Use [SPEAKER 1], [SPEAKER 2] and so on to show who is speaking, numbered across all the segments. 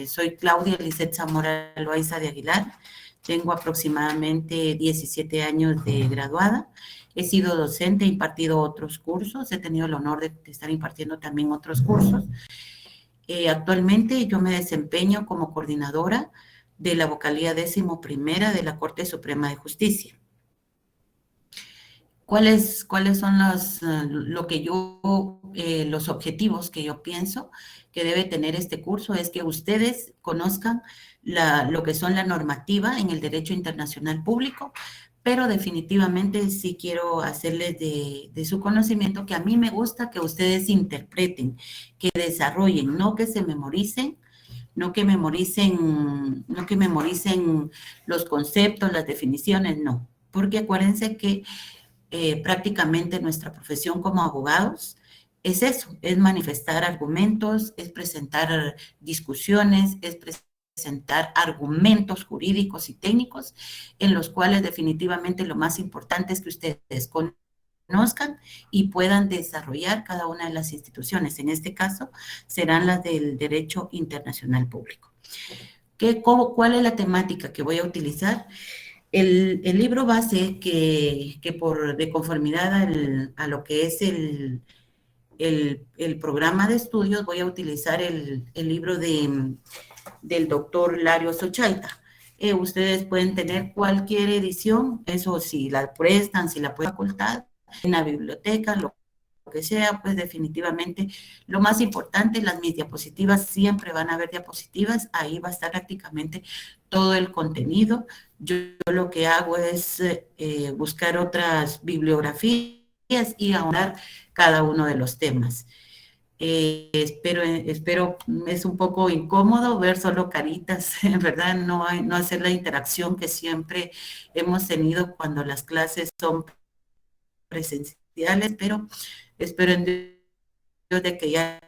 [SPEAKER 1] soy Claudia Lisset Zamora Loaiza de Aguilar. Tengo aproximadamente 17 años de graduada. He sido docente, he impartido otros cursos, he tenido el honor de estar impartiendo también otros cursos. Actualmente yo me desempeño como coordinadora de la vocalía 11ª de la Corte Suprema de Justicia. ¿Cuáles son los objetivos que yo pienso que debe tener este curso? Es que ustedes conozcan lo que son la normativa en el derecho internacional público, pero definitivamente sí quiero hacerles de su conocimiento que a mí me gusta que ustedes interpreten, que desarrollen, no que se memoricen, no que memoricen los conceptos, las definiciones, no. Porque acuérdense que prácticamente nuestra profesión como abogados es eso, es manifestar argumentos, es presentar discusiones, es presentar argumentos jurídicos y técnicos en los cuales definitivamente lo más importante es que ustedes conozcan y puedan desarrollar cada una de las instituciones. En este caso, serán las del derecho internacional público. ¿Cuál es la temática que voy a utilizar? El libro base de conformidad a lo que es el programa de estudios, voy a utilizar el libro del doctor Lario Sochaita. Ustedes pueden tener cualquier edición, eso si la prestan, si la pueden facultar, en la biblioteca, lo que sea, pues definitivamente lo más importante, mis diapositivas, siempre van a haber diapositivas, ahí va a estar prácticamente todo el contenido. Yo lo que hago es buscar otras bibliografías y ahondar cada uno de los temas. Espero, es un poco incómodo ver solo caritas, en verdad, no hacer la interacción que siempre hemos tenido cuando las clases son presenciales, pero espero en Dios de que ya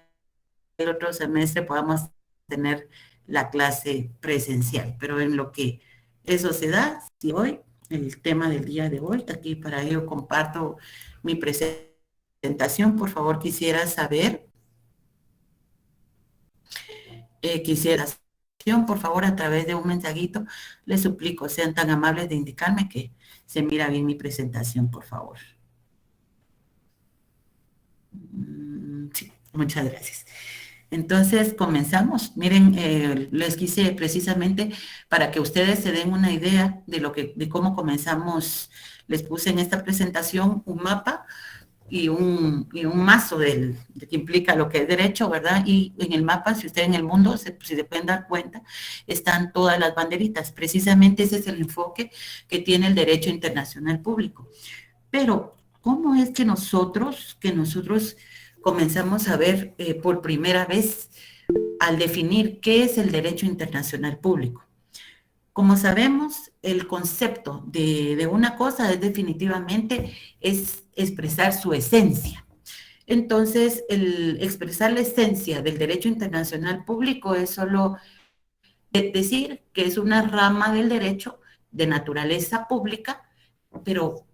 [SPEAKER 1] el otro semestre podamos tener la clase presencial, pero en lo que eso se da, si hoy, el tema del día de hoy, aquí para ello comparto mi presentación. Por favor, quisiera saber, por favor, a través de un mensajito, les suplico, sean tan amables de indicarme que se mira bien mi presentación, por favor. Sí, muchas gracias. Entonces, comenzamos. Miren, les quise precisamente para que ustedes se den una idea de cómo comenzamos. Les puse en esta presentación un mapa y un mazo de que implica lo que es derecho, ¿verdad? Y en el mapa, si ustedes en el mundo, si se pueden dar cuenta, están todas las banderitas. Precisamente ese es el enfoque que tiene el derecho internacional público. Pero, ¿cómo es que nosotros comenzamos a ver por primera vez al definir qué es el derecho internacional público? Como sabemos, el concepto de una cosa es definitivamente expresar su esencia. Entonces, el expresar la esencia del derecho internacional público es solo decir que es una rama del derecho de naturaleza pública, pero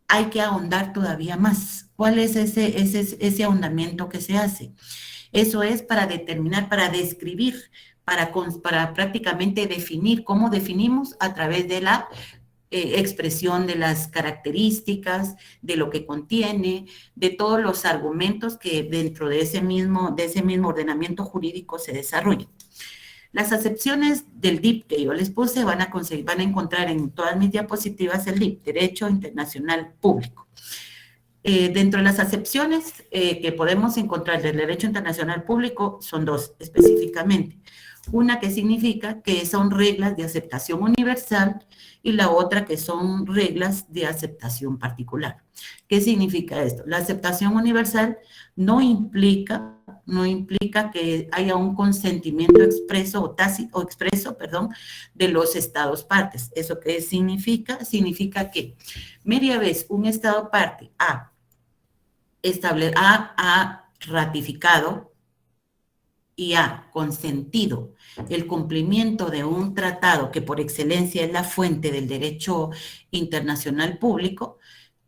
[SPEAKER 1] hay que ahondar todavía más. ¿Cuál es ese ahondamiento que se hace? Eso es para determinar, para describir, para prácticamente definir. ¿Cómo definimos? A través de la expresión de las características, de lo que contiene, de todos los argumentos que dentro de ese mismo ordenamiento jurídico se desarrollan. Las acepciones del DIP que yo les puse van a encontrar en todas mis diapositivas el DIP, Derecho Internacional Público. Dentro de las acepciones que podemos encontrar del derecho internacional público son dos específicamente. Una que significa que son reglas de aceptación universal y la otra que son reglas de aceptación particular. ¿Qué significa esto? La aceptación universal no implica que haya un consentimiento expreso o tácito, de los estados partes. ¿Eso qué significa? Significa que media vez un estado parte ha ratificado y ha consentido el cumplimiento de un tratado que por excelencia es la fuente del derecho internacional público,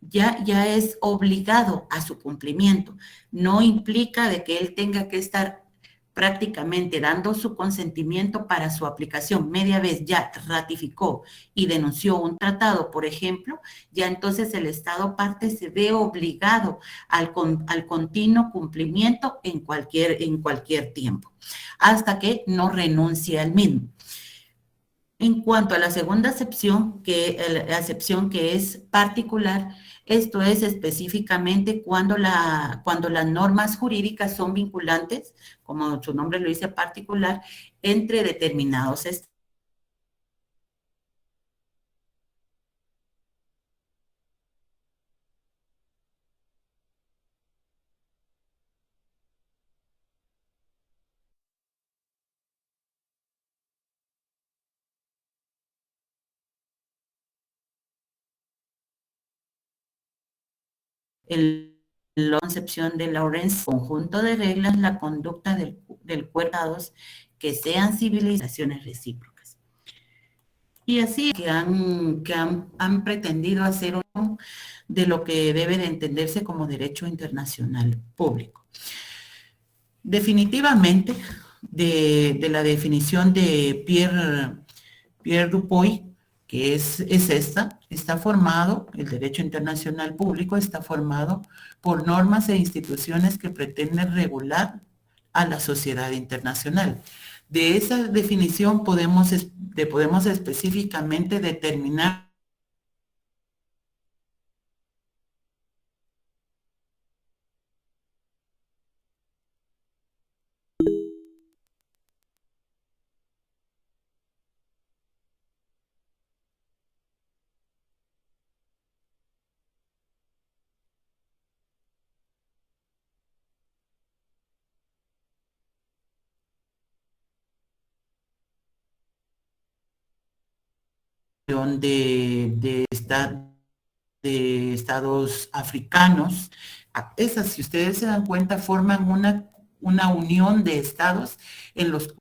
[SPEAKER 1] ya es obligado a su cumplimiento. No implica de que él tenga que estar prácticamente dando su consentimiento para su aplicación, media vez ya ratificó y denunció un tratado, por ejemplo, ya entonces el Estado parte se ve obligado al continuo cumplimiento en cualquier tiempo, hasta que no renuncie al mismo. En cuanto a la segunda acepción, la acepción que es particular, esto es específicamente cuando las normas jurídicas son vinculantes, como su nombre lo dice, particular, entre determinados estados. La concepción de Lawrence, conjunto de reglas, la conducta del cuerpo que sean civilizaciones recíprocas. Y así han pretendido hacer uno de lo que debe de entenderse como derecho internacional público. Definitivamente, de la definición de Pierre Dupuy, que es esta, está formado, el derecho internacional público está formado por normas e instituciones que pretenden regular a la sociedad internacional. De esa definición podemos específicamente determinar de estados africanos. Esas, si ustedes se dan cuenta, forman una unión de estados en los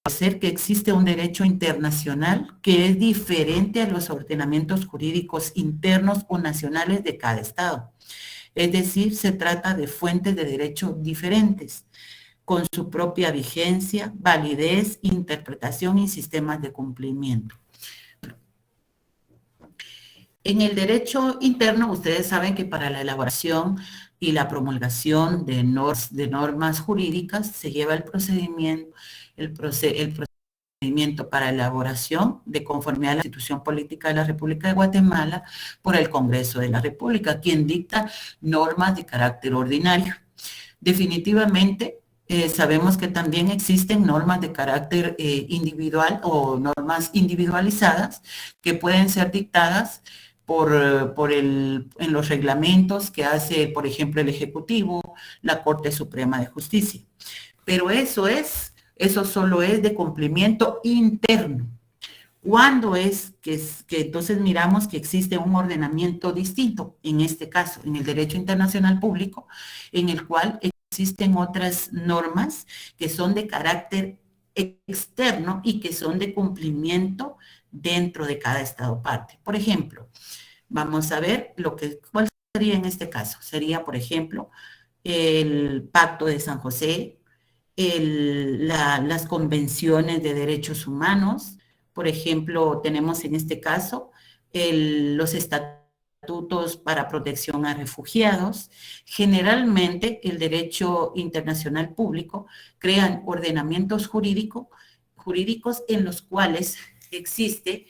[SPEAKER 1] hacer que existe un derecho internacional que es diferente a los ordenamientos jurídicos internos o nacionales de cada estado. Es decir, se trata de fuentes de derecho diferentes, con su propia vigencia, validez, interpretación y sistemas de cumplimiento. En el derecho interno, ustedes saben que para la elaboración y la promulgación de normas jurídicas se lleva el procedimiento para elaboración de conformidad a la Constitución Política de la República de Guatemala por el Congreso de la República, quien dicta normas de carácter ordinario. Definitivamente, sabemos que también existen normas de carácter individual o normas individualizadas que pueden ser dictadas en los reglamentos que hace, por ejemplo, el Ejecutivo, la Corte Suprema de Justicia. Pero eso solo es de cumplimiento interno. ¿Cuándo es que entonces miramos que existe un ordenamiento distinto? En este caso, en el derecho internacional público, en el cual existen otras normas que son de carácter externo y que son de cumplimiento dentro de cada estado parte. Por ejemplo, vamos a ver cuál sería en este caso. Sería, por ejemplo, el Pacto de San José, las convenciones de derechos humanos. Por ejemplo, tenemos en este caso los estatutos para protección a refugiados. Generalmente, el derecho internacional público crean ordenamientos jurídicos en los cuales existe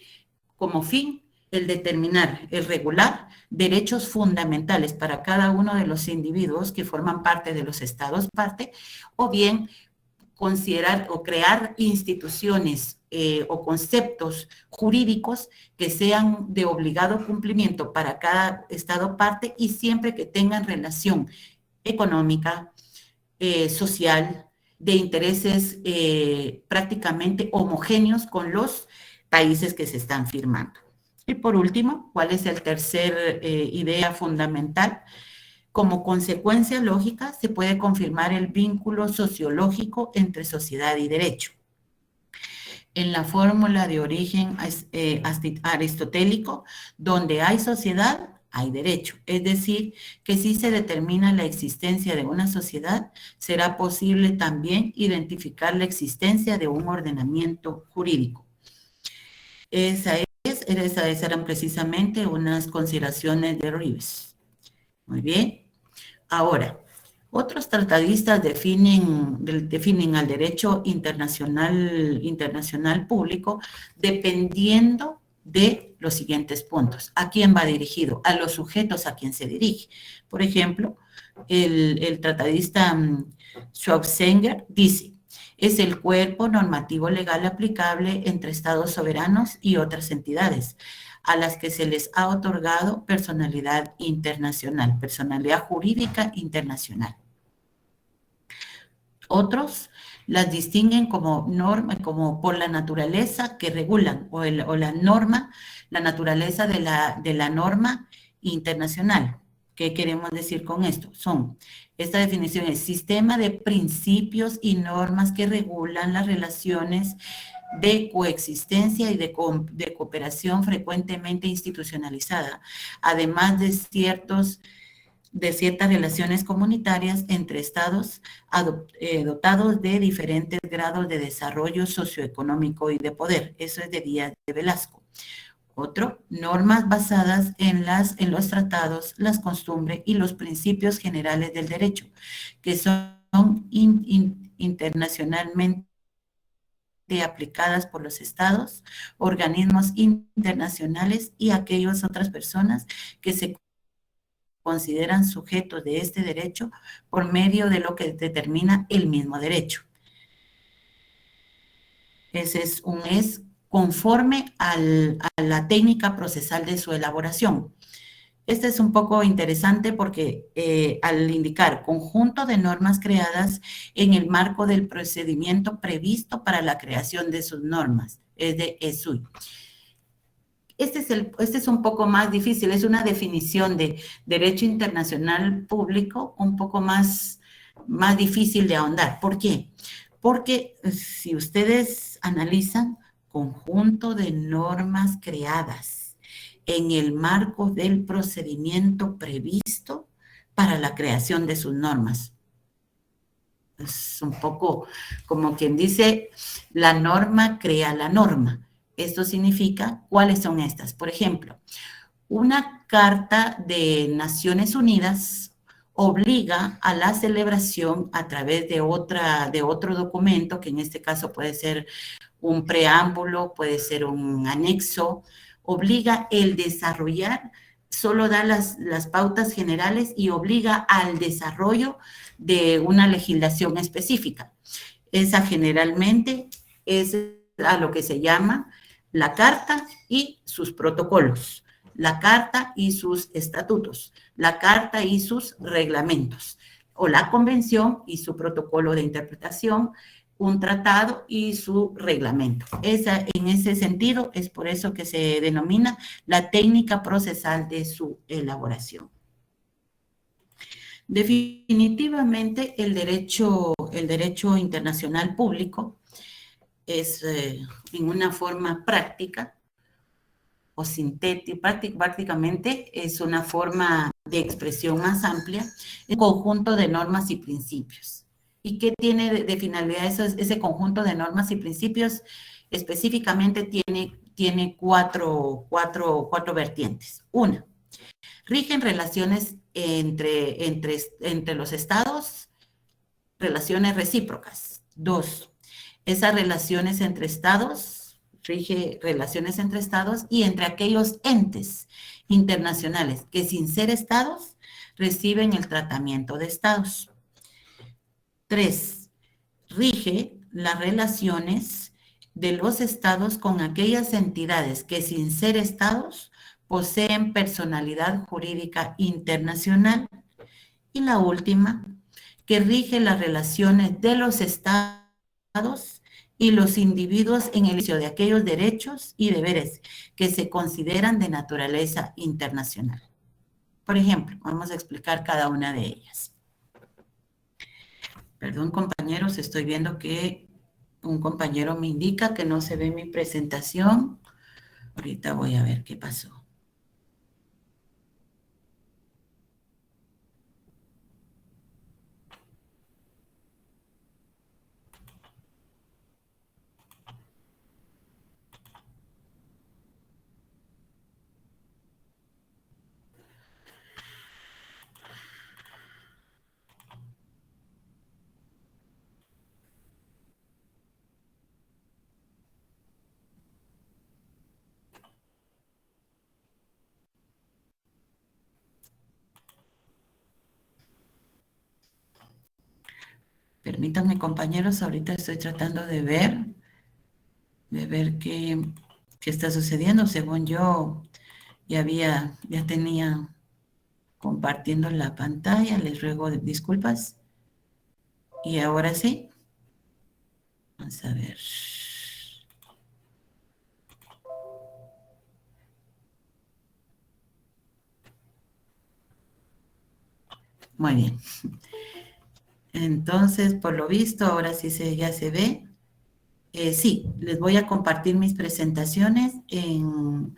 [SPEAKER 1] como fin el determinar, el regular derechos fundamentales para cada uno de los individuos que forman parte de los estados parte, o bien considerar o crear instituciones o conceptos jurídicos que sean de obligado cumplimiento para cada estado parte y siempre que tengan relación económica, social, de intereses prácticamente homogéneos con los países que se están firmando. Y por último, ¿cuál es el tercer idea fundamental? Como consecuencia lógica, se puede confirmar el vínculo sociológico entre sociedad y derecho. En la fórmula de origen aristotélico, donde hay sociedad, hay derecho. Es decir, que si se determina la existencia de una sociedad, será posible también identificar la existencia de un ordenamiento jurídico. Esas eran precisamente unas consideraciones de Rives. Muy bien. Ahora, otros tratadistas definen al derecho internacional público dependiendo de los siguientes puntos. ¿A quién va dirigido? A los sujetos a quien se dirige. Por ejemplo, el tratadista Schwabsänger dice, es el cuerpo normativo legal aplicable entre estados soberanos y otras entidades, a las que se les ha otorgado personalidad internacional, personalidad jurídica internacional. Otros las distinguen como norma, como por la naturaleza que regulan, o la norma, la naturaleza de la norma internacional. ¿Qué queremos decir con esto? Esta definición es sistema de principios y normas que regulan las relaciones de coexistencia y de cooperación frecuentemente institucionalizada, además de ciertas relaciones comunitarias entre estados dotados de diferentes grados de desarrollo socioeconómico y de poder. Eso es de Díaz de Velasco. Otro, normas basadas en los tratados, las costumbres y los principios generales del derecho, que son internacionalmente aplicadas por los estados, organismos internacionales y aquellas otras personas que se consideran sujetos de este derecho por medio de lo que determina el mismo derecho. Ese es conforme a la técnica procesal de su elaboración. Este es un poco interesante porque al indicar conjunto de normas creadas en el marco del procedimiento previsto para la creación de sus normas, es de ESUI. Este es un poco más difícil, es una definición de derecho internacional público un poco más difícil de ahondar. ¿Por qué? Porque si ustedes analizan conjunto de normas creadas en el marco del procedimiento previsto para la creación de sus normas. Es un poco como quien dice, la norma crea la norma. Esto significa, ¿cuáles son estas? Por ejemplo, una carta de Naciones Unidas obliga a la celebración a través de otro documento, que en este caso puede ser un preámbulo, puede ser un anexo, obliga el desarrollar, solo da las pautas generales y obliga al desarrollo de una legislación específica. Esa generalmente es a lo que se llama la Carta y sus protocolos, la Carta y sus estatutos, la Carta y sus reglamentos, o la Convención y su protocolo de interpretación, un tratado y su reglamento. En ese sentido, es por eso que se denomina la técnica procesal de su elaboración. Definitivamente, el derecho internacional público es en una forma práctica o sintética, prácticamente es una forma de expresión más amplia, un conjunto de normas y principios. ¿Y qué tiene de finalidad ese conjunto de normas y principios? Específicamente tiene cuatro vertientes. Una, rigen relaciones entre los estados, relaciones recíprocas. Dos, esas relaciones entre estados, rige relaciones entre estados y entre aquellos entes internacionales que sin ser estados reciben el tratamiento de estados. 3. Rige las relaciones de los estados con aquellas entidades que sin ser estados poseen personalidad jurídica internacional. Y la última, que rige las relaciones de los estados y los individuos en el ejercicio de aquellos derechos y deberes que se consideran de naturaleza internacional. Por ejemplo, vamos a explicar cada una de ellas. Perdón, compañeros, estoy viendo que un compañero me indica que no se ve mi presentación. Ahorita voy a ver qué pasó. Permítanme, compañeros, ahorita estoy tratando de ver qué está sucediendo. Según yo, ya tenía compartiendo la pantalla. Les ruego disculpas. Y ahora sí. Vamos a ver. Muy bien. Entonces, por lo visto, ahora sí ya se ve. Sí, les voy a compartir mis presentaciones en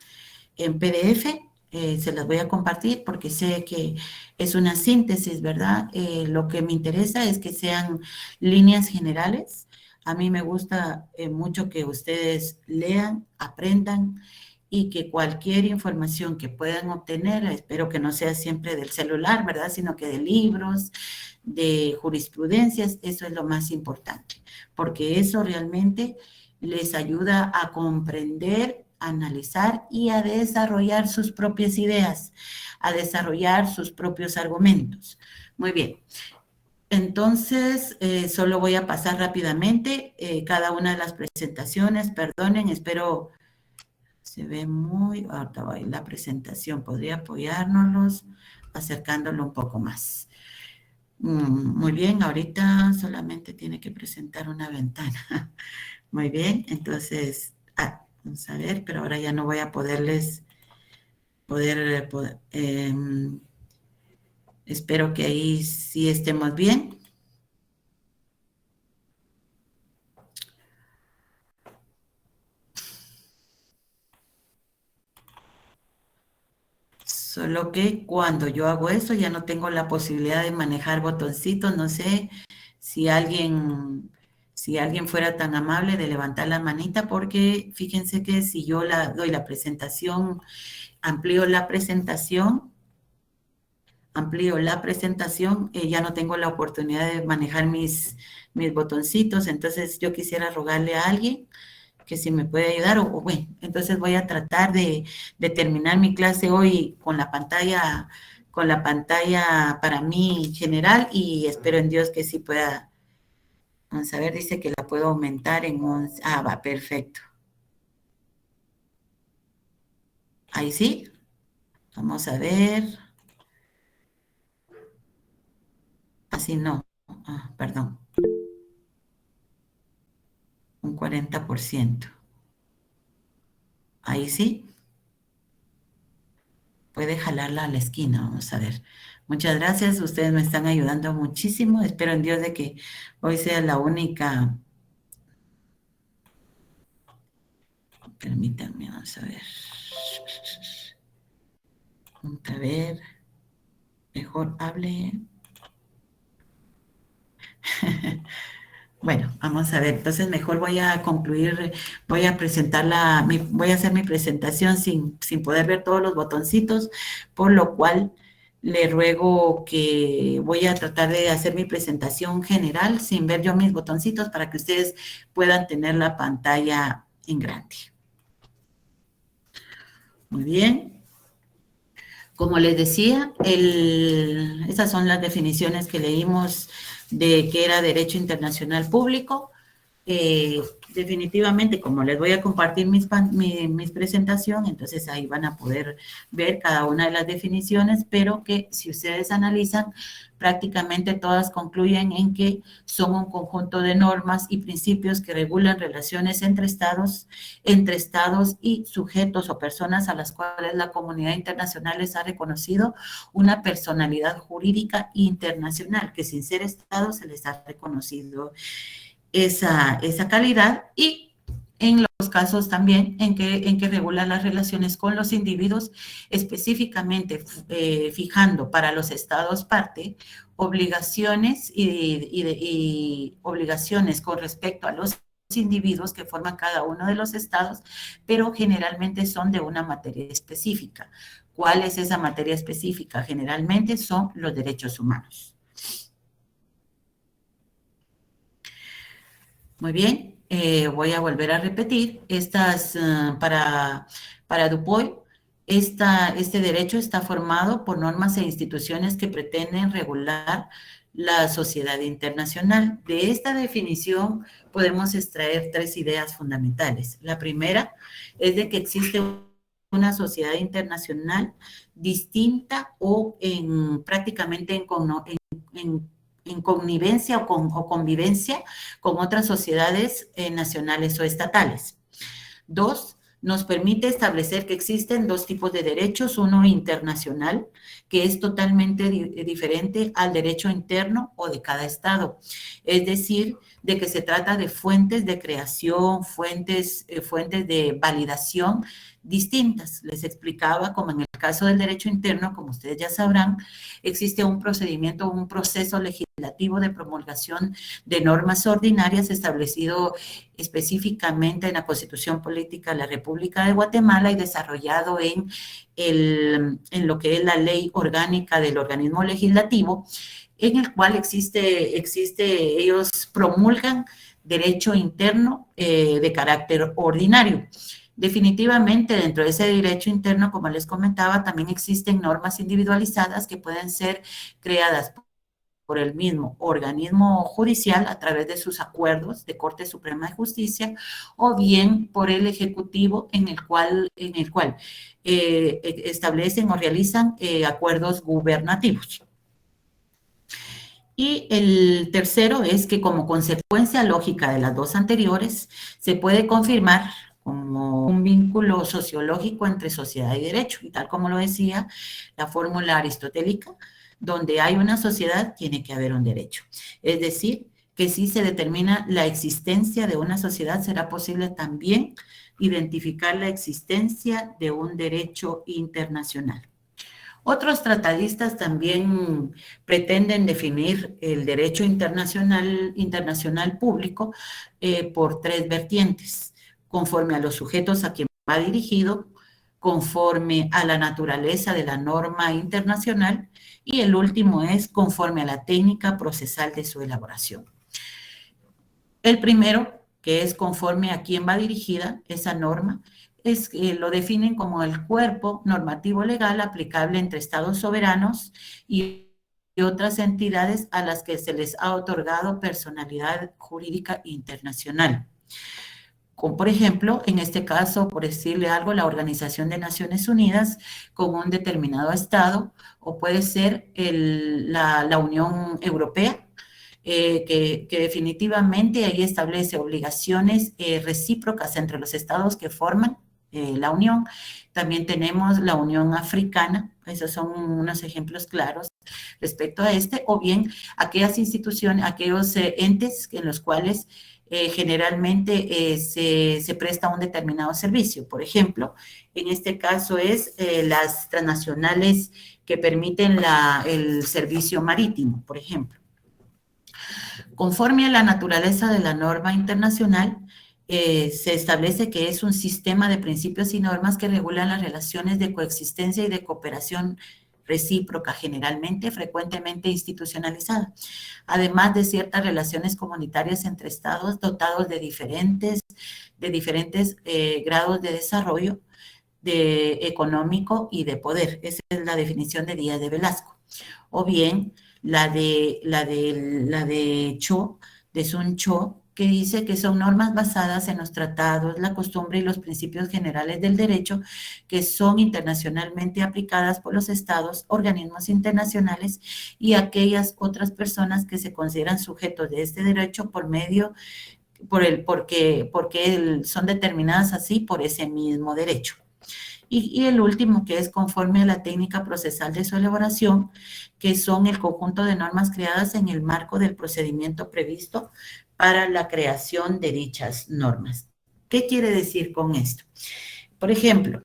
[SPEAKER 1] PDF. Se las voy a compartir porque sé que es una síntesis, ¿verdad? Lo que me interesa es que sean líneas generales. A mí me gusta mucho que ustedes lean, aprendan y que cualquier información que puedan obtener, espero que no sea siempre del celular, ¿verdad? Sino que de libros, de jurisprudencias, eso es lo más importante, porque eso realmente les ayuda a comprender, a analizar y a desarrollar sus propias ideas, a desarrollar sus propios argumentos. Muy bien. Entonces, solo voy a pasar rápidamente cada una de las presentaciones. Perdonen, espero se ve muy... Ahorita va la presentación. Podría apoyárnoslos acercándolo un poco más. Muy bien, ahorita solamente tiene que presentar una ventana. Muy bien, entonces, vamos a ver, pero ahora ya no voy a espero que ahí sí estemos bien. Solo que cuando yo hago eso ya no tengo la posibilidad de manejar botoncitos. No sé si alguien fuera tan amable de levantar la manita, porque fíjense que si yo doy la presentación, amplío la presentación, ya no tengo la oportunidad de manejar mis botoncitos. Entonces yo quisiera rogarle a alguien que si me puede ayudar, o bueno, entonces voy a tratar de terminar mi clase hoy con la pantalla para mí general, y espero en Dios que sí pueda. Vamos a ver, dice que la puedo aumentar en 11. Va, perfecto. Ahí sí. Vamos a ver. Así no. Perdón. Un 40%. Ahí sí. Puede jalarla a la esquina, vamos a ver. Muchas gracias, ustedes me están ayudando muchísimo. Espero en Dios de que hoy sea la única. Permítanme, vamos a ver. A ver, mejor hable. Bueno, vamos a ver. Entonces mejor voy a concluir, voy a voy a hacer mi presentación sin poder ver todos los botoncitos, por lo cual le ruego que voy a tratar de hacer mi presentación general sin ver yo mis botoncitos para que ustedes puedan tener la pantalla en grande. Muy bien. Como les decía, esas son las definiciones que leímos de qué era derecho internacional público. eh, definitivamente, como les voy a compartir mis presentación, entonces ahí van a poder ver cada una de las definiciones, pero que si ustedes analizan, prácticamente todas concluyen en que son un conjunto de normas y principios que regulan relaciones entre estados y sujetos o personas a las cuales la comunidad internacional les ha reconocido una personalidad jurídica internacional, que sin ser estados se les ha reconocido esa calidad, y en los casos también en que regula las relaciones con los individuos, específicamente fijando para los estados parte obligaciones y obligaciones con respecto a los individuos que forman cada uno de los estados, pero generalmente son de una materia específica. ¿Cuál es esa materia específica? Generalmente son los derechos humanos. Muy bien, voy a volver a repetir. Para Dupuy, este derecho está formado por normas e instituciones que pretenden regular la sociedad internacional. De esta definición podemos extraer tres ideas fundamentales. La primera es de que existe una sociedad internacional distinta o prácticamente en connivencia o convivencia con otras sociedades nacionales o estatales. Dos, nos permite establecer que existen dos tipos de derechos, uno internacional, que es totalmente diferente al derecho interno o de cada estado. Es decir, de que se trata de fuentes de creación, fuentes de validación distintas. Les explicaba, como en el caso del derecho interno, como ustedes ya sabrán, existe un procedimiento, un proceso legislativo de promulgación de normas ordinarias establecido específicamente en la Constitución Política de la República de Guatemala y desarrollado en lo que es la ley orgánica del organismo legislativo, en el cual ellos promulgan derecho interno de carácter ordinario. Definitivamente, dentro de ese derecho interno, como les comentaba, también existen normas individualizadas que pueden ser creadas por el mismo organismo judicial a través de sus acuerdos de Corte Suprema de Justicia, o bien por el Ejecutivo en el cual establecen o realizan acuerdos gubernativos. Y el tercero es que, como consecuencia lógica de las dos anteriores, se puede confirmar como un vínculo sociológico entre sociedad y derecho, y tal como lo decía la fórmula aristotélica, donde hay una sociedad, tiene que haber un derecho. Es decir, que si se determina la existencia de una sociedad, será posible también identificar la existencia de un derecho internacional. Otros tratadistas también pretenden definir el derecho internacional público por tres vertientes, conforme a los sujetos a quien va dirigido, conforme a la naturaleza de la norma internacional, y el último es conforme a la técnica procesal de su elaboración. El primero, que es conforme a quién va dirigida esa norma, lo definen como el cuerpo normativo legal aplicable entre estados soberanos y otras entidades a las que se les ha otorgado personalidad jurídica internacional. Como por ejemplo, en este caso, por decirle algo, la Organización de Naciones Unidas con un determinado estado, o puede ser la Unión Europea, que definitivamente ahí establece obligaciones recíprocas entre los estados que forman la Unión. También tenemos la Unión Africana, esos son unos ejemplos claros respecto a o bien aquellas instituciones, aquellos entes en los cuales generalmente se presta un determinado servicio. Por ejemplo, en este caso es las transnacionales que permiten el servicio marítimo, por ejemplo. Conforme a la naturaleza de la norma internacional, se establece que es un sistema de principios y normas que regulan las relaciones de coexistencia y de cooperación recíproca, frecuentemente institucionalizada, además de ciertas relaciones comunitarias entre estados dotados de diferentes grados de desarrollo económico y de poder. Esa es la definición de Díaz de Velasco. O bien la de Cho, de Sun Cho, que dice que son normas basadas en los tratados, la costumbre y los principios generales del derecho que son internacionalmente aplicadas por los estados, organismos internacionales y aquellas otras personas que se consideran sujetos de este derecho porque son determinadas así por ese mismo derecho. Y el último, que es conforme a la técnica procesal de su elaboración, que son el conjunto de normas creadas en el marco del procedimiento previsto para la creación de dichas normas. ¿Qué quiere decir con esto? Por ejemplo,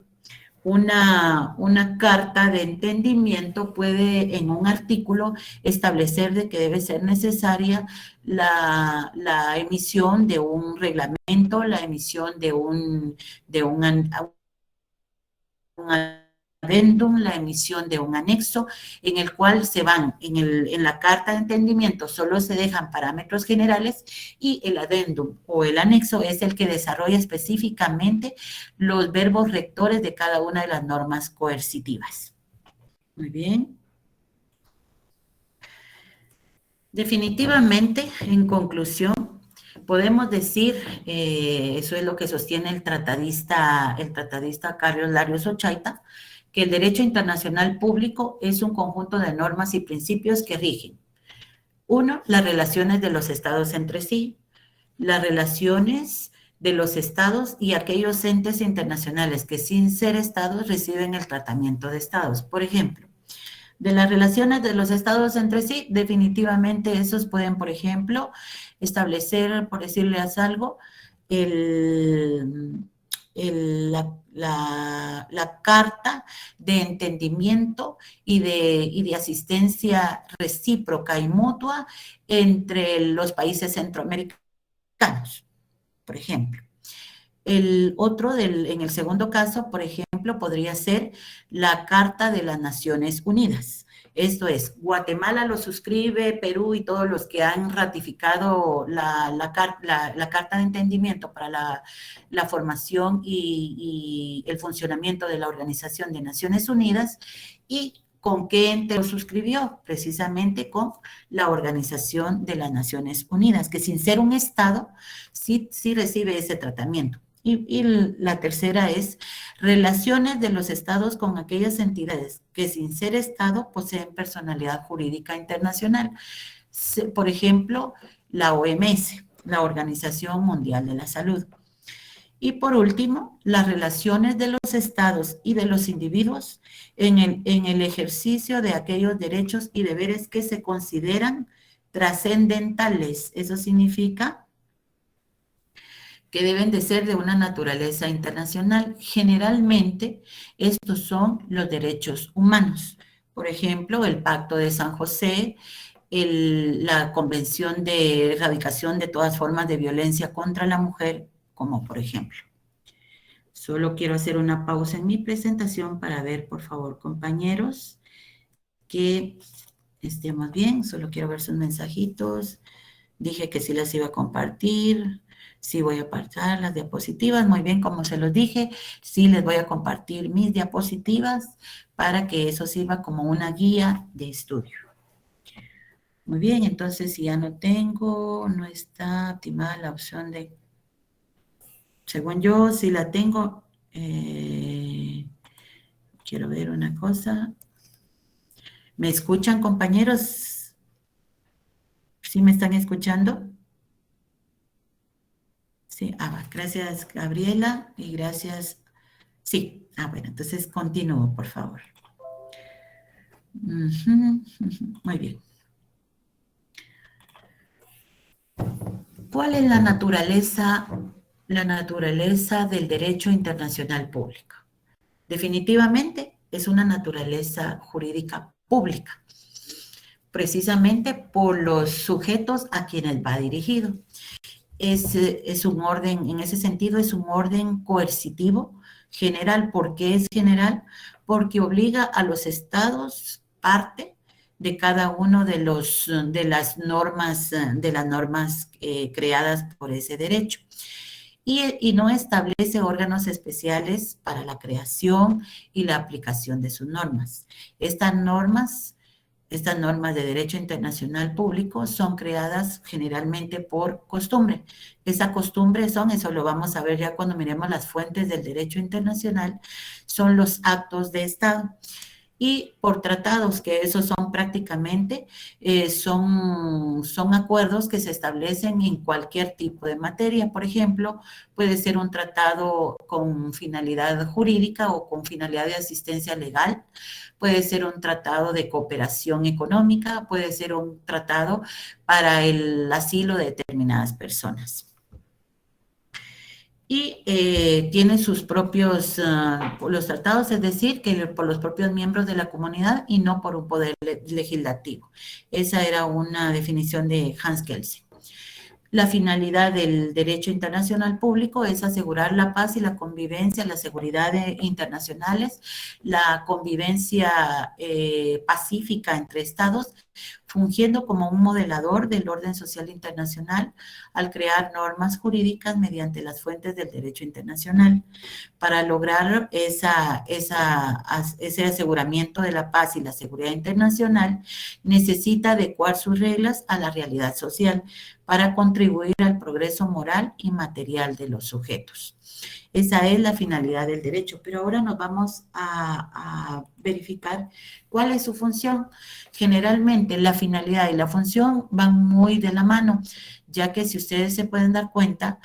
[SPEAKER 1] una carta de entendimiento puede en un artículo establecer de que debe ser necesaria la emisión de un reglamento, la emisión de un adendum, la emisión de un anexo, en el cual se van, en la carta de entendimiento solo se dejan parámetros generales y el adendum o el anexo es el que desarrolla específicamente los verbos rectores de cada una de las normas coercitivas. Muy bien. Definitivamente, en conclusión, podemos decir, eso es lo que sostiene el tratadista Carlos Larios Ochaita, que el derecho internacional público es un conjunto de normas y principios que rigen, uno, las relaciones de los estados entre sí, las relaciones de los estados y aquellos entes internacionales que sin ser estados reciben el tratamiento de estados. Por ejemplo, de las relaciones de los estados entre sí, definitivamente esos pueden, por ejemplo, establecer, por decirles algo, la carta de entendimiento y de asistencia recíproca y mutua entre los países centroamericanos, por ejemplo. El otro, en el segundo caso, por ejemplo, podría ser la Carta de las Naciones Unidas. Esto es, Guatemala lo suscribe, Perú y todos los que han ratificado la Carta de Entendimiento para la formación y el funcionamiento de la Organización de Naciones Unidas. ¿Y con qué ente lo suscribió? Precisamente con la Organización de las Naciones Unidas, que sin ser un Estado, sí recibe ese tratamiento. Y la tercera es relaciones de los estados con aquellas entidades que sin ser estado poseen personalidad jurídica internacional. Por ejemplo, la OMS, la Organización Mundial de la Salud. Y por último, las relaciones de los estados y de los individuos en el ejercicio de aquellos derechos y deberes que se consideran trascendentales. Eso significa que deben de ser de una naturaleza internacional. Generalmente, estos son los derechos humanos. Por ejemplo, el Pacto de San José, la Convención de Erradicación de todas formas de violencia contra la mujer, como por ejemplo. Solo quiero hacer una pausa en mi presentación para ver, por favor, compañeros, que estemos bien. Solo quiero ver sus mensajitos. Dije que sí las iba a compartir. Sí voy a pasar las diapositivas, muy bien, como se los dije, sí les voy a compartir mis diapositivas para que eso sirva como una guía de estudio. Muy bien, entonces si ya no está activada la opción de, según yo, si la tengo, quiero ver una cosa. ¿Me escuchan, compañeros? ¿Sí me están escuchando? Sí, gracias Gabriela y gracias. Sí, bueno, entonces continúo, por favor. Muy bien. ¿Cuál es la naturaleza del derecho internacional público? Definitivamente es una naturaleza jurídica pública, precisamente por los sujetos a quienes va dirigido. Es un orden, en ese sentido, es un orden coercitivo general. ¿Por qué es general? Porque obliga a los estados parte de cada uno de las normas creadas por ese derecho. Y no establece órganos especiales para la creación y la aplicación de sus normas. Estas normas Estas normas de derecho internacional público son creadas generalmente por costumbre. Esa costumbre eso lo vamos a ver ya cuando miremos las fuentes del derecho internacional, son los actos de Estado. Y por tratados, que esos son prácticamente, son acuerdos que se establecen en cualquier tipo de materia. Por ejemplo, puede ser un tratado con finalidad jurídica o con finalidad de asistencia legal, puede ser un tratado de cooperación económica, puede ser un tratado para el asilo de determinadas personas. Y tiene sus propios, los tratados, es decir, que por los propios miembros de la comunidad y no por un poder legislativo. Esa era una definición de Hans Kelsen. La finalidad del derecho internacional público es asegurar la paz y la convivencia, la seguridad internacionales, la convivencia pacífica entre estados, fungiendo como un modelador del orden social internacional al crear normas jurídicas mediante las fuentes del derecho internacional. Para lograr ese aseguramiento de la paz y la seguridad internacional, necesita adecuar sus reglas a la realidad social para contribuir al progreso moral y material de los sujetos. Esa es la finalidad del derecho, pero ahora nos vamos a verificar cuál es su función. Generalmente la finalidad y la función van muy de la mano, ya que si ustedes se pueden dar cuenta,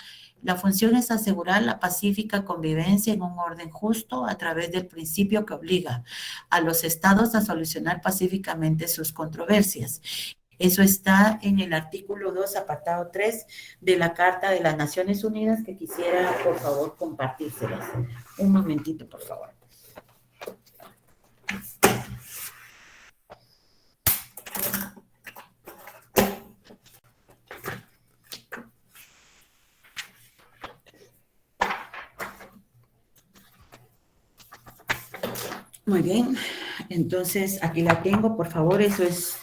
[SPEAKER 1] la función es asegurar la pacífica convivencia en un orden justo a través del principio que obliga a los estados a solucionar pacíficamente sus controversias. Eso está en el artículo 2, apartado 3 de la Carta de las Naciones Unidas, que quisiera, por favor, compartírselas. Un momentito, por favor. Muy bien, entonces aquí la tengo, por favor, eso es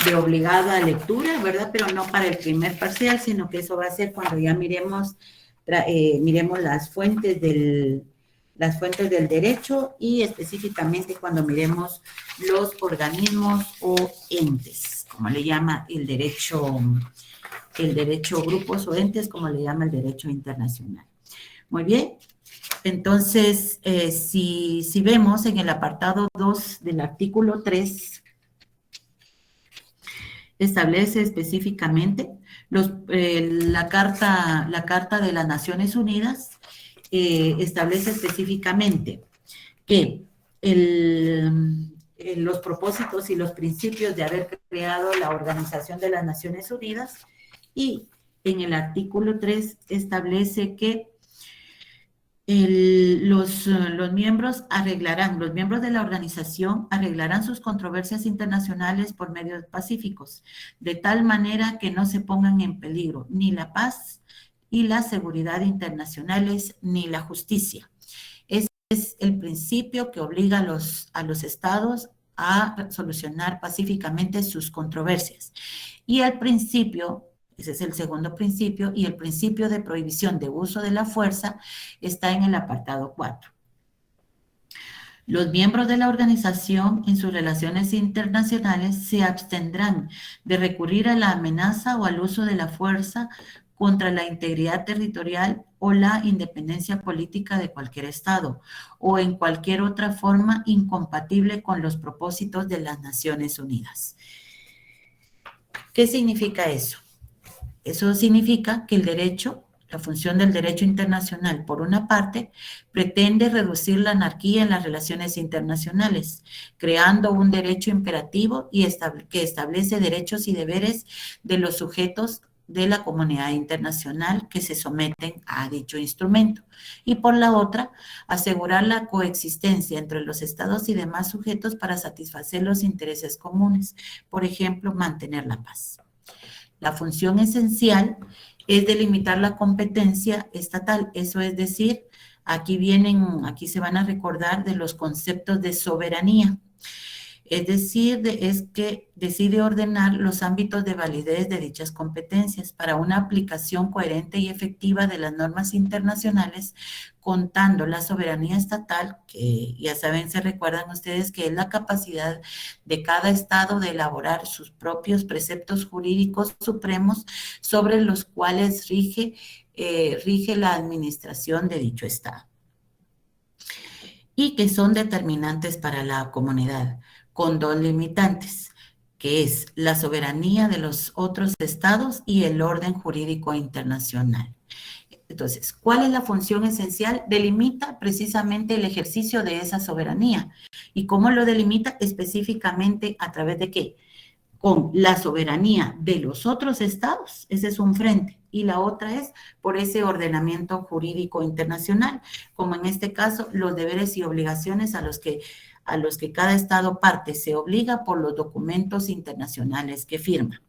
[SPEAKER 1] de obligada lectura, ¿verdad? Pero no para el primer parcial, sino que eso va a ser cuando ya miremos las fuentes del derecho y específicamente cuando miremos los organismos o entes, como le llama el derecho grupos o entes, como le llama el derecho internacional. Muy bien. Entonces, si vemos en el apartado 2 del artículo 3, establece específicamente la Carta de las Naciones Unidas, establece específicamente que los propósitos y los principios de haber creado la Organización de las Naciones Unidas, y en el artículo 3 establece que los miembros de la organización arreglarán sus controversias internacionales por medios pacíficos, de tal manera que no se pongan en peligro ni la paz y la seguridad internacionales, ni la justicia. Ese es el principio que obliga a los estados a solucionar pacíficamente sus controversias. Y el principio, ese es el segundo principio, y el principio de prohibición de uso de la fuerza está en el apartado 4. Los miembros de la organización en sus relaciones internacionales se abstendrán de recurrir a la amenaza o al uso de la fuerza contra la integridad territorial o la independencia política de cualquier estado, o en cualquier otra forma incompatible con los propósitos de las Naciones Unidas. ¿Qué significa eso? Eso significa que la función del derecho internacional, por una parte, pretende reducir la anarquía en las relaciones internacionales, creando un derecho imperativo que establece derechos y deberes de los sujetos de la comunidad internacional que se someten a dicho instrumento. Y por la otra, asegurar la coexistencia entre los estados y demás sujetos para satisfacer los intereses comunes, por ejemplo, mantener la paz. La función esencial es delimitar la competencia estatal, eso es decir, aquí se van a recordar de los conceptos de soberanía. Es decir, es que decide ordenar los ámbitos de validez de dichas competencias para una aplicación coherente y efectiva de las normas internacionales, contando la soberanía estatal, que ya saben, se recuerdan ustedes que es la capacidad de cada estado de elaborar sus propios preceptos jurídicos supremos sobre los cuales rige la administración de dicho estado y que son determinantes para la comunidad, con dos limitantes, que es la soberanía de los otros estados y el orden jurídico internacional. Entonces, ¿cuál es la función esencial? Delimita precisamente el ejercicio de esa soberanía. ¿Y cómo lo delimita? Específicamente a través de qué? Con la soberanía de los otros estados, ese es un frente, y la otra es por ese ordenamiento jurídico internacional, como en este caso los deberes y obligaciones a los que cada estado parte se obliga por los documentos internacionales que firma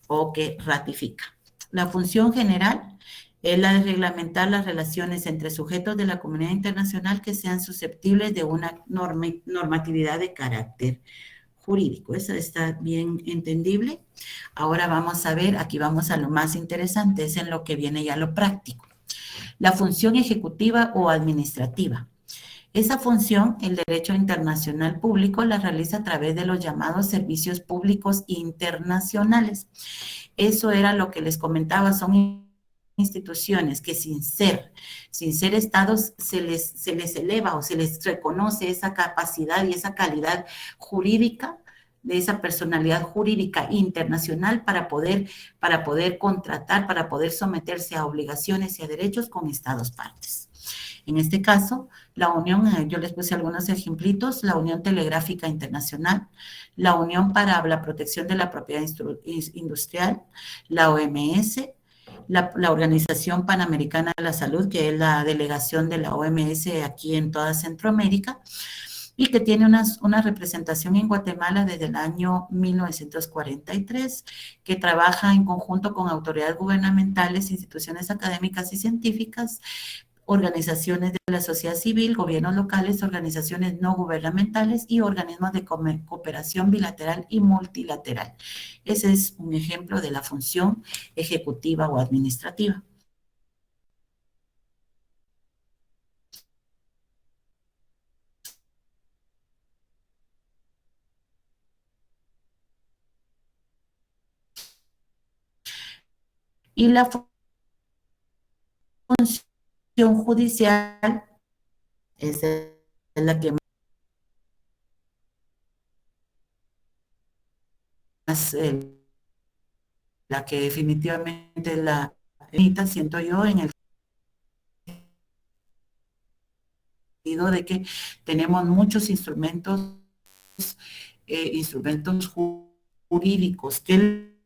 [SPEAKER 1] o que ratifica. La función general es la de reglamentar las relaciones entre sujetos de la comunidad internacional que sean susceptibles de una normatividad de carácter jurídico. Eso está bien entendible. Ahora vamos a ver, aquí vamos a lo más interesante, es en lo que viene ya lo práctico. La función ejecutiva o administrativa. Esa función, el derecho internacional público la realiza a través de los llamados servicios públicos internacionales. Eso era lo que les comentaba, son instituciones que sin ser estados, se les eleva o se les reconoce esa capacidad y esa calidad jurídica, de esa personalidad jurídica internacional para poder contratar, para poder someterse a obligaciones y a derechos con estados partes. En este caso, la Unión, yo les puse algunos ejemplitos, la Unión Telegráfica Internacional, la Unión para la Protección de la Propiedad Industrial, la OMS, la Organización Panamericana de la Salud, que es la delegación de la OMS aquí en toda Centroamérica, y que tiene una representación en Guatemala desde el año 1943, que trabaja en conjunto con autoridades gubernamentales, instituciones académicas y científicas, organizaciones de la sociedad civil, gobiernos locales, organizaciones no gubernamentales y organismos de cooperación bilateral y multilateral. Ese es un ejemplo de la función ejecutiva o administrativa. Y la función judicial es la que más, la que definitivamente la siento yo, en el sentido de que tenemos muchos instrumentos jurídicos que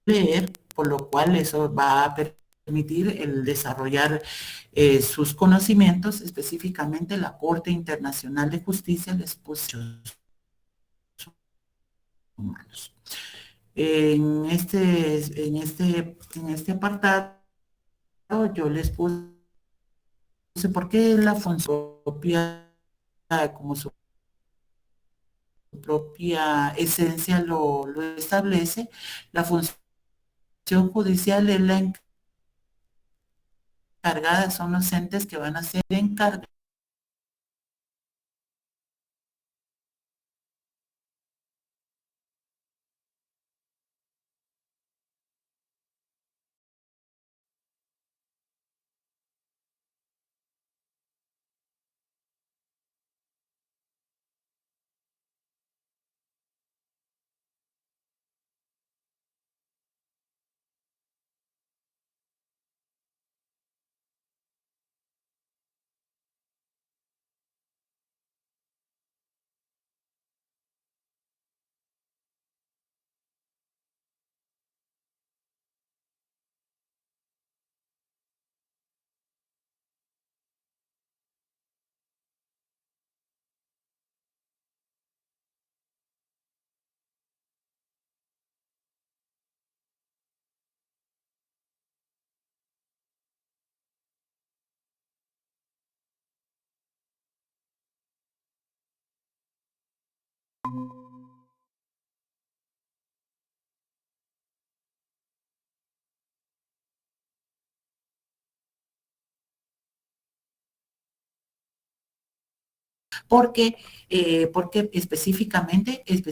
[SPEAKER 1] leer, por lo cual eso va a permitir el desarrollar sus conocimientos, específicamente la Corte Internacional de Justicia les puso humanos. En este apartado yo les puse por qué la función propia, como su propia esencia lo establece, la función judicial es la encargada, son los entes que van a ser encargados porque, porque específicamente es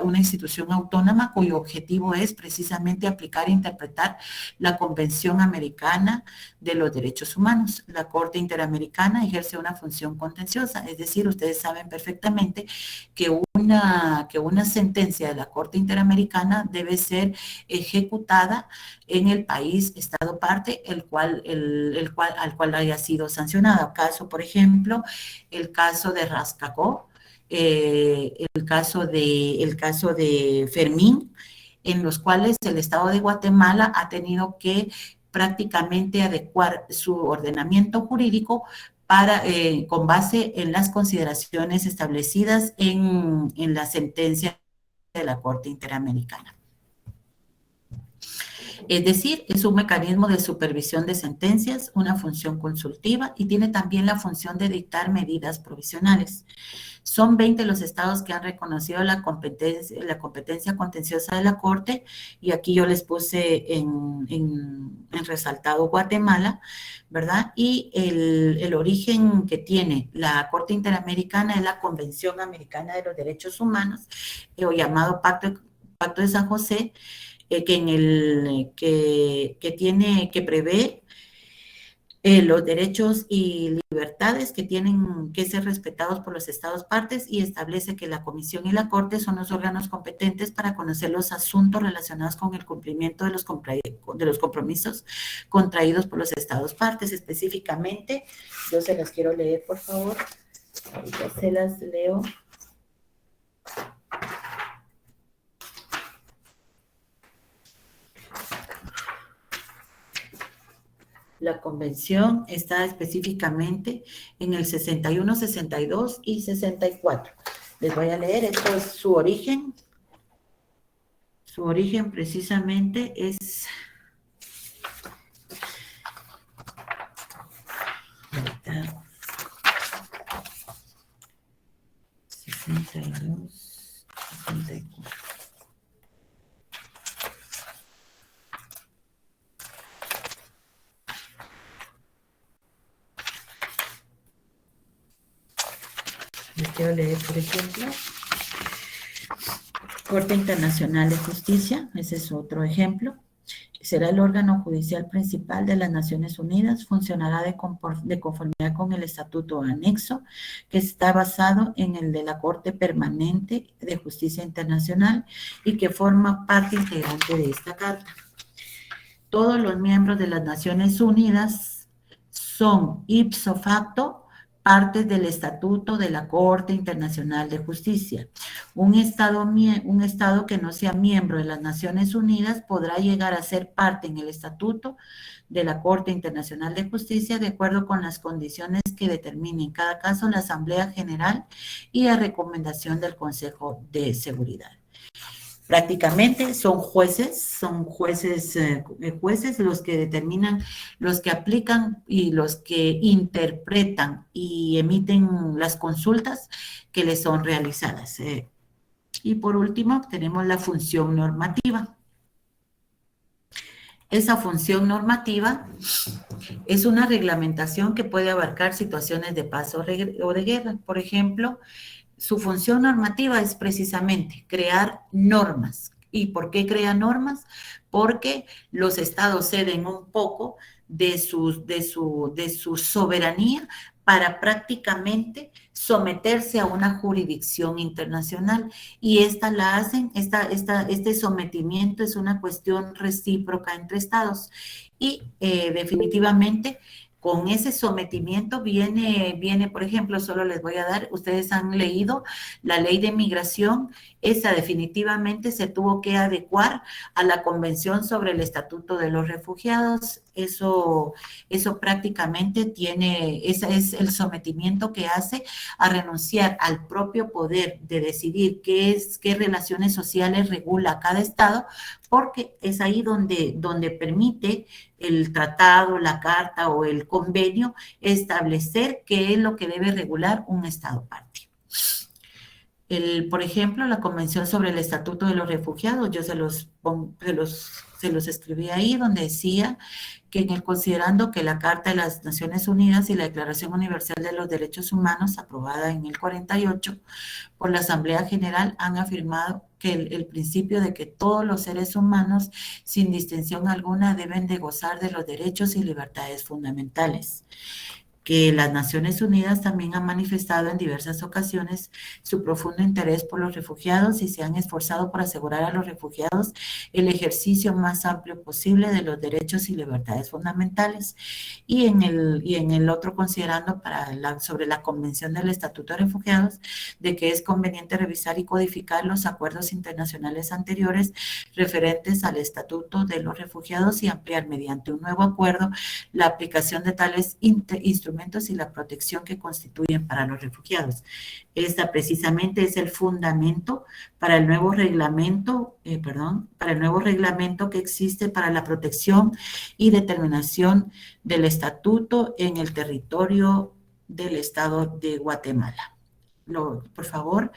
[SPEAKER 1] una institución autónoma cuyo objetivo es precisamente aplicar e interpretar la Convención Americana de los Derechos Humanos. La Corte Interamericana ejerce una función contenciosa, es decir, ustedes saben perfectamente que una sentencia de la Corte Interamericana debe ser ejecutada en el país, Estado parte, al cual haya sido sancionada. Caso, por ejemplo, el caso de Rascacó, el caso de Fermín, en los cuales el Estado de Guatemala ha tenido que prácticamente adecuar su ordenamiento jurídico con base en las consideraciones establecidas en la sentencia de la Corte Interamericana. Es decir, es un mecanismo de supervisión de sentencias, una función consultiva y tiene también la función de dictar medidas provisionales. Son 20 los estados que han reconocido la competencia contenciosa de la Corte, y aquí yo les puse en resaltado Guatemala, ¿verdad? Y el origen que tiene la Corte Interamericana es la Convención Americana de los Derechos Humanos, o llamado Pacto de San José, que prevé los derechos y libertades que tienen que ser respetados por los estados partes, y establece que la Comisión y la Corte son los órganos competentes para conocer los asuntos relacionados con el cumplimiento de los compromisos contraídos por los estados partes. Específicamente, yo se las quiero leer, por favor. Ahorita se las leo. La convención está específicamente en el 61, 62 y 64. Les voy a leer, esto es su origen. Su origen precisamente es... Ahorita, 62, 64. Les quiero leer, por ejemplo, Corte Internacional de Justicia, ese es otro ejemplo. Será el órgano judicial principal de las Naciones Unidas, funcionará de conformidad con el estatuto anexo, que está basado en el de la Corte Permanente de Justicia Internacional y que forma parte integrante de esta carta. Todos los miembros de las Naciones Unidas son ipso facto partes del Estatuto de la Corte Internacional de Justicia. Un estado que no sea miembro de las Naciones Unidas podrá llegar a ser parte en el Estatuto de la Corte Internacional de Justicia de acuerdo con las condiciones que determine en cada caso la Asamblea General y a recomendación del Consejo de Seguridad. Prácticamente son jueces los que determinan, los que aplican y los que interpretan y emiten las consultas que les son realizadas. Y por último, tenemos la función normativa. Esa función normativa es una reglamentación que puede abarcar situaciones de paz o de guerra. Por ejemplo, su función normativa es precisamente crear normas. ¿Y por qué crea normas? Porque los estados ceden un poco de su soberanía para prácticamente someterse a una jurisdicción internacional. Y este sometimiento es una cuestión recíproca entre estados. Y definitivamente con ese sometimiento viene, por ejemplo, solo les voy a dar, ustedes han leído la ley de migración, esa definitivamente se tuvo que adecuar a la Convención sobre el Estatuto de los Refugiados. Eso prácticamente ese es el sometimiento que hace a renunciar al propio poder de decidir qué relaciones sociales regula cada estado, porque es ahí donde permite el tratado, la carta o el convenio establecer qué es lo que debe regular un estado parte. Por ejemplo, la Convención sobre el Estatuto de los Refugiados, yo se los escribí ahí, donde decía que considerando que la Carta de las Naciones Unidas y la Declaración Universal de los Derechos Humanos, aprobada en el 48 por la Asamblea General, han afirmado que el principio de que todos los seres humanos, sin distinción alguna, deben de gozar de los derechos y libertades fundamentales, que las Naciones Unidas también han manifestado en diversas ocasiones su profundo interés por los refugiados y se han esforzado por asegurar a los refugiados el ejercicio más amplio posible de los derechos y libertades fundamentales. Y en el otro, considerando sobre la Convención del Estatuto de Refugiados, de que es conveniente revisar y codificar los acuerdos internacionales anteriores referentes al Estatuto de los Refugiados y ampliar mediante un nuevo acuerdo la aplicación de tales instrumentos y la protección que constituyen para los refugiados. Esta precisamente es el fundamento para el nuevo reglamento, para el nuevo reglamento que existe para la protección y determinación del estatuto en el territorio del Estado de Guatemala. Por favor,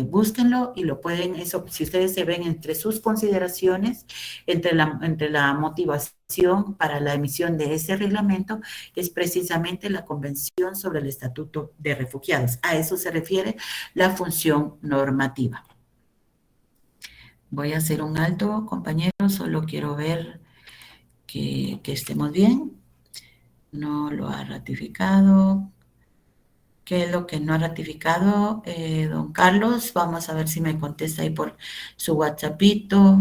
[SPEAKER 1] búsquenlo y lo pueden, eso, si ustedes se ven entre sus consideraciones, entre la motivación para la emisión de ese reglamento, es precisamente la Convención sobre el Estatuto de Refugiados. A eso se refiere la función normativa. Voy a hacer un alto, compañeros, solo quiero ver que estemos bien. No lo ha ratificado. ¿Qué es lo que no ha ratificado don Carlos? Vamos a ver si me contesta ahí por su WhatsAppito.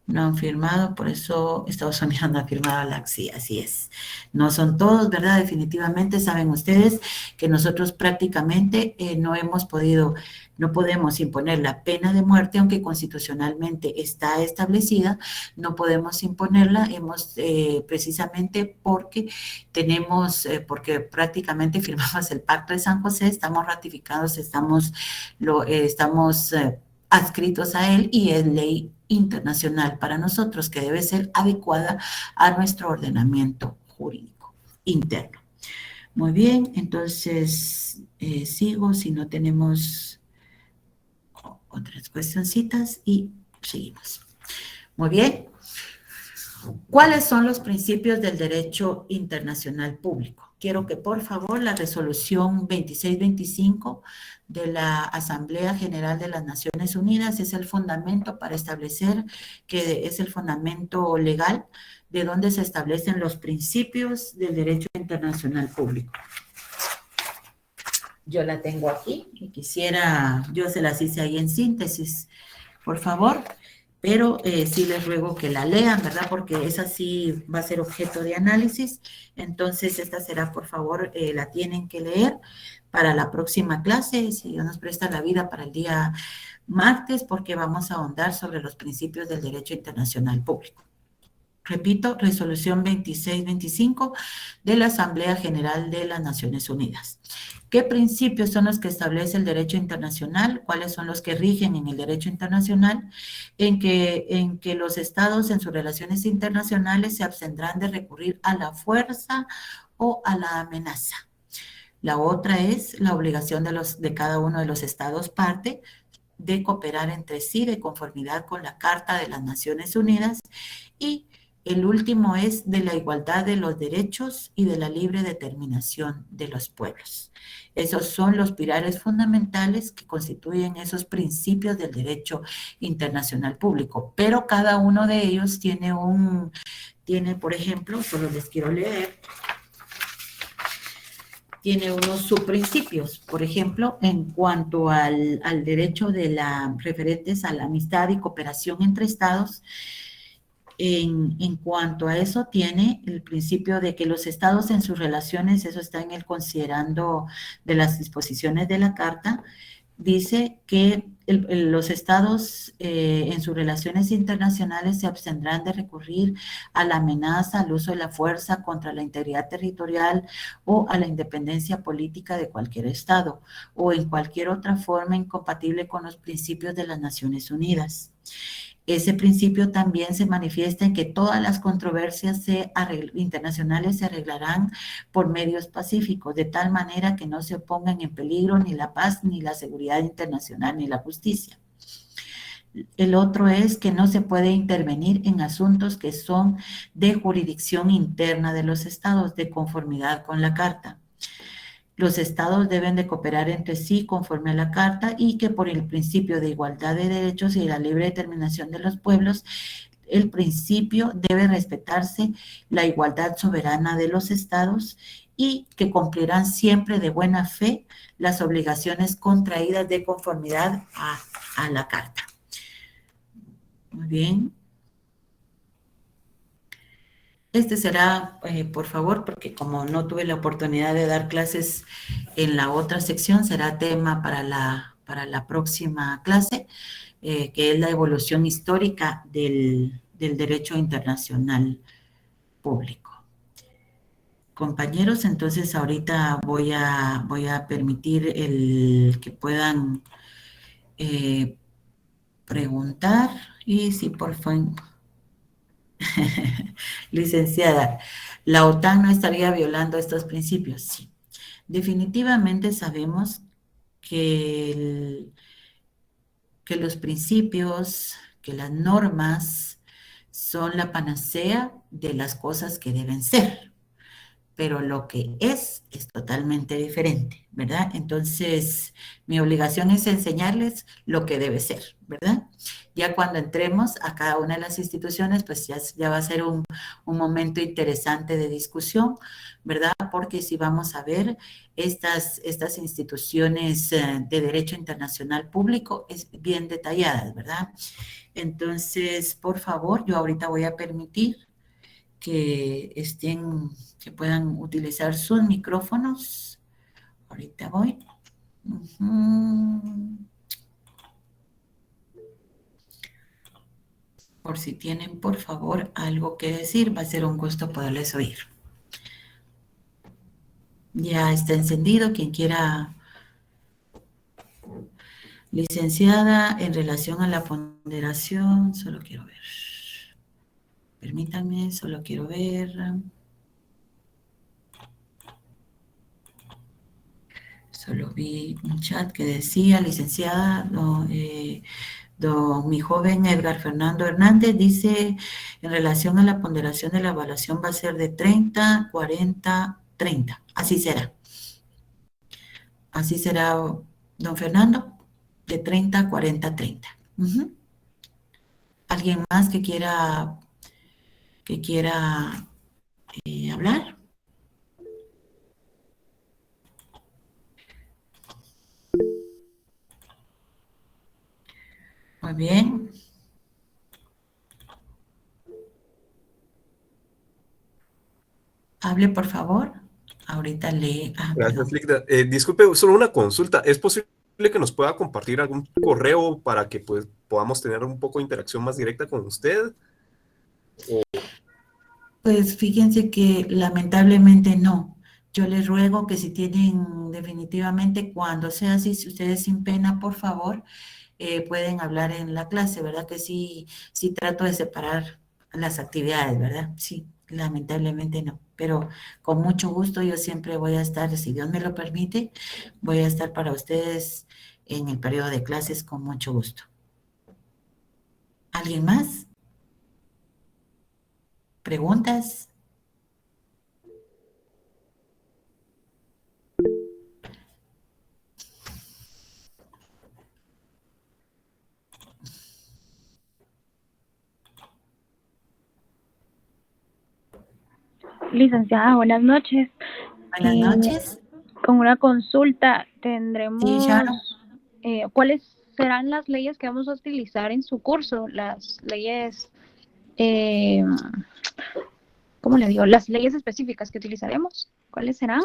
[SPEAKER 1] No han firmado, por eso Estados Unidos no ha firmado la sí, así es. No son todos, ¿verdad? Definitivamente saben ustedes que nosotros prácticamente no podemos imponer la pena de muerte, aunque constitucionalmente está establecida, no podemos imponerla, precisamente porque porque prácticamente firmamos el Pacto de San José, estamos ratificados, estamos adscritos a él y es ley internacional para nosotros que debe ser adecuada a nuestro ordenamiento jurídico interno. Muy bien, entonces sigo si no tenemos otras cuestioncitas y seguimos. Muy bien. ¿Cuáles son los principios del derecho internacional público? Quiero que por favor la resolución 2625 de la Asamblea General de las Naciones Unidas es el fundamento para establecer, que es el fundamento legal de donde se establecen los principios del derecho internacional público. Yo la tengo aquí y yo se las hice ahí en síntesis, por favor. Pero sí les ruego que la lean, ¿verdad? Porque esa sí va a ser objeto de análisis. Entonces, esta será, por favor, la tienen que leer para la próxima clase, si Dios nos presta la vida, para el día martes, porque vamos a ahondar sobre los principios del derecho internacional público. Repito, resolución 2625 de la Asamblea General de las Naciones Unidas. ¿Qué principios son los que establece el derecho internacional? ¿Cuáles son los que rigen en el derecho internacional? En que los estados en sus relaciones internacionales se abstendrán de recurrir a la fuerza o a la amenaza. La otra es la obligación de cada uno de los estados parte de cooperar entre sí de conformidad con la Carta de las Naciones Unidas, y el último es de la igualdad de los derechos y de la libre determinación de los pueblos. Esos son los pilares fundamentales que constituyen esos principios del derecho internacional público, pero cada uno de ellos tiene, por ejemplo, solo les quiero leer, tiene unos subprincipios, por ejemplo, en cuanto al derecho referentes a la amistad y cooperación entre estados. En cuanto a eso, tiene el principio de que los estados en sus relaciones, eso está en el considerando de las disposiciones de la Carta, dice que los estados en sus relaciones internacionales se abstendrán de recurrir a la amenaza, al uso de la fuerza contra la integridad territorial o a la independencia política de cualquier estado o en cualquier otra forma incompatible con los principios de las Naciones Unidas. Ese principio también se manifiesta en que todas las controversias internacionales se arreglarán por medios pacíficos, de tal manera que no se pongan en peligro ni la paz, ni la seguridad internacional, ni la justicia. El otro es que no se puede intervenir en asuntos que son de jurisdicción interna de los estados, de conformidad con la Carta. Los estados deben de cooperar entre sí conforme a la Carta y que por el principio de igualdad de derechos y la libre determinación de los pueblos, el principio debe respetarse la igualdad soberana de los estados y que cumplirán siempre de buena fe las obligaciones contraídas de conformidad a la Carta. Muy bien. Este será, por favor, porque como no tuve la oportunidad de dar clases en la otra sección, será tema para la próxima clase, que es la evolución histórica del derecho internacional público. Compañeros, entonces ahorita voy a permitir que puedan preguntar y si por favor... Licenciada, ¿la OTAN no estaría violando estos principios? Sí. Definitivamente sabemos que, que los principios, que las normas son la panacea de las cosas que deben ser, pero lo que es totalmente diferente, ¿verdad? Entonces, mi obligación es enseñarles lo que debe ser, ¿verdad? Ya cuando entremos a cada una de las instituciones, pues ya va a ser un momento interesante de discusión, ¿verdad? Porque si vamos a ver estas instituciones de derecho internacional público, es bien detalladas, ¿verdad? Entonces, por favor, yo ahorita voy a permitir que puedan utilizar sus micrófonos. Ahorita voy. Por si tienen, por favor, algo que decir, va a ser un gusto poderles oír. Ya está encendido, quien quiera. Licenciada, en relación a la ponderación, solo quiero ver. Permítanme, solo quiero ver. Solo vi un chat que decía, licenciada, mi joven Edgar Fernando Hernández dice, en relación a la ponderación de la evaluación va a ser de 30, 40, 30. Así será. Así será, don Fernando, de 30, 40, 30. ¿Alguien más que quiera hablar? Muy bien. Hable, por favor. Ahorita lee.
[SPEAKER 2] Gracias, Ligda. Disculpe, solo una consulta. ¿Es posible que nos pueda compartir algún correo para que pues, podamos tener un poco de interacción más directa con usted?
[SPEAKER 1] Pues fíjense que lamentablemente no. Yo les ruego que si tienen definitivamente, cuando sea así, si ustedes sin pena, por favor, pueden hablar en la clase, ¿verdad? Que sí trato de separar las actividades, ¿verdad? Sí, lamentablemente no. Pero con mucho gusto yo siempre voy a estar, si Dios me lo permite, voy a estar para ustedes en el periodo de clases con mucho gusto. ¿Alguien más? ¿Preguntas?
[SPEAKER 3] Licenciada, buenas noches.
[SPEAKER 1] Buenas noches.
[SPEAKER 3] Con una consulta, tendremos,
[SPEAKER 1] sí, Sharon.
[SPEAKER 3] ¿Cuáles serán las leyes que vamos a utilizar en su curso? Las leyes, ¿cómo le digo? Las leyes específicas que utilizaremos, ¿cuáles serán?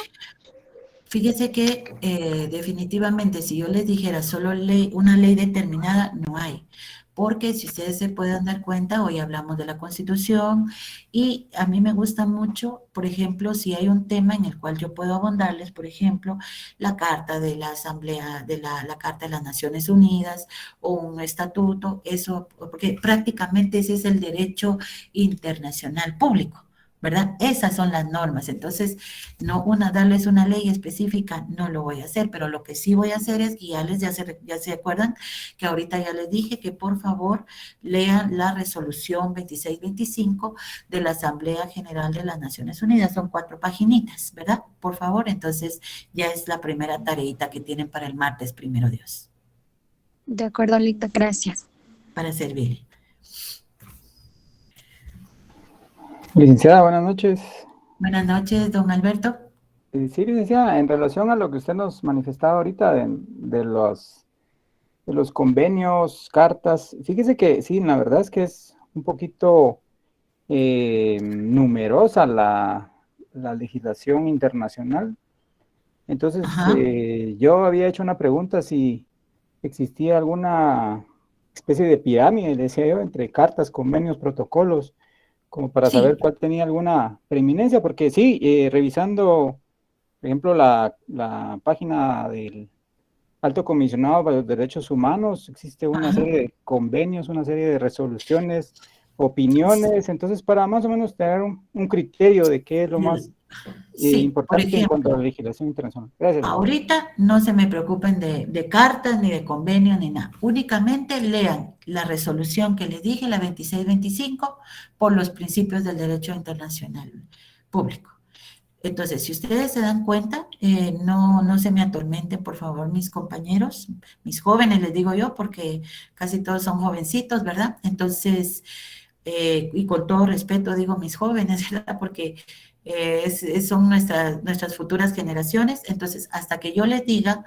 [SPEAKER 1] Fíjese que definitivamente si yo les dijera solo una ley determinada, no hay, porque si ustedes se pueden dar cuenta, hoy hablamos de la Constitución y a mí me gusta mucho, por ejemplo, si hay un tema en el cual yo puedo abondarles, por ejemplo, la Carta de la Asamblea, de la Carta de las Naciones Unidas o un estatuto, eso, porque prácticamente ese es el derecho internacional público, ¿verdad? Esas son las normas. Entonces, no darles una ley específica, no lo voy a hacer, pero lo que sí voy a hacer es guiarles, ya se acuerdan que ahorita ya les dije que por favor lean la resolución 2625 de la Asamblea General de las Naciones Unidas. Son 4 paginitas, ¿verdad? Por favor, entonces ya es la primera tareita que tienen para el martes, primero Dios.
[SPEAKER 3] De acuerdo, Lita, gracias.
[SPEAKER 1] Para servir.
[SPEAKER 4] Licenciada, buenas noches.
[SPEAKER 1] Buenas noches, don Alberto.
[SPEAKER 4] Sí, licenciada, en relación a lo que usted nos manifestaba ahorita de los convenios, cartas, fíjese que sí, la verdad es que es un poquito numerosa la legislación internacional. Entonces, yo había hecho una pregunta si existía alguna especie de pirámide, decía yo, entre cartas, convenios, protocolos, como para saber cuál tenía alguna preeminencia, porque sí, revisando, por ejemplo, la página del Alto Comisionado para los Derechos Humanos, existe una serie de convenios, una serie de resoluciones, opiniones, entonces para más o menos tener un criterio de qué es lo más importante, ejemplo, en cuanto a la legislación internacional. Gracias.
[SPEAKER 1] Ahorita no se me preocupen de cartas, ni de convenios, ni nada. Únicamente lean la resolución que les dije, la 2625, por los principios del derecho internacional público. Entonces, si ustedes se dan cuenta, no se me atormenten, por favor, mis compañeros, mis jóvenes, les digo yo, porque casi todos son jovencitos, ¿verdad? Entonces, y con todo respeto digo mis jóvenes, ¿verdad? Porque son nuestras futuras generaciones. Entonces, hasta que yo les diga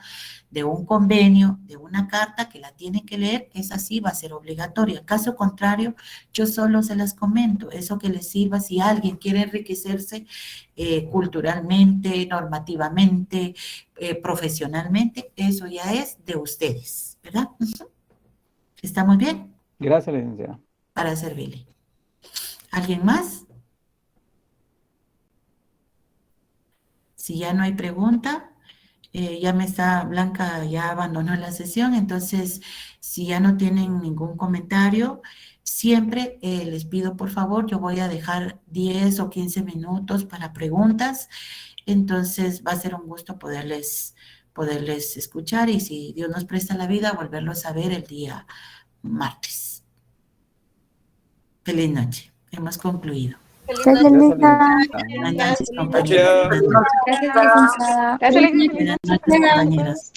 [SPEAKER 1] de un convenio, de una carta que la tienen que leer, esa sí va a ser obligatoria. Caso contrario, yo solo se las comento, eso que les sirva si alguien quiere enriquecerse culturalmente, normativamente, profesionalmente, eso ya es de ustedes, ¿verdad? ¿Estamos bien?
[SPEAKER 4] Gracias, licenciada.
[SPEAKER 1] Para servirle. ¿Alguien más? Si ya no hay pregunta, ya me está, Blanca ya abandonó la sesión, entonces si ya no tienen ningún comentario, siempre les pido por favor, yo voy a dejar 10 o 15 minutos para preguntas, entonces va a ser un gusto poderles escuchar y si Dios nos presta la vida, volverlos a ver el día martes. Feliz noche, hemos concluido.
[SPEAKER 3] Gracias,
[SPEAKER 1] Buenas noches, compañeros.
[SPEAKER 3] Gracias, licenciada.
[SPEAKER 1] Buenas noches, compañeros.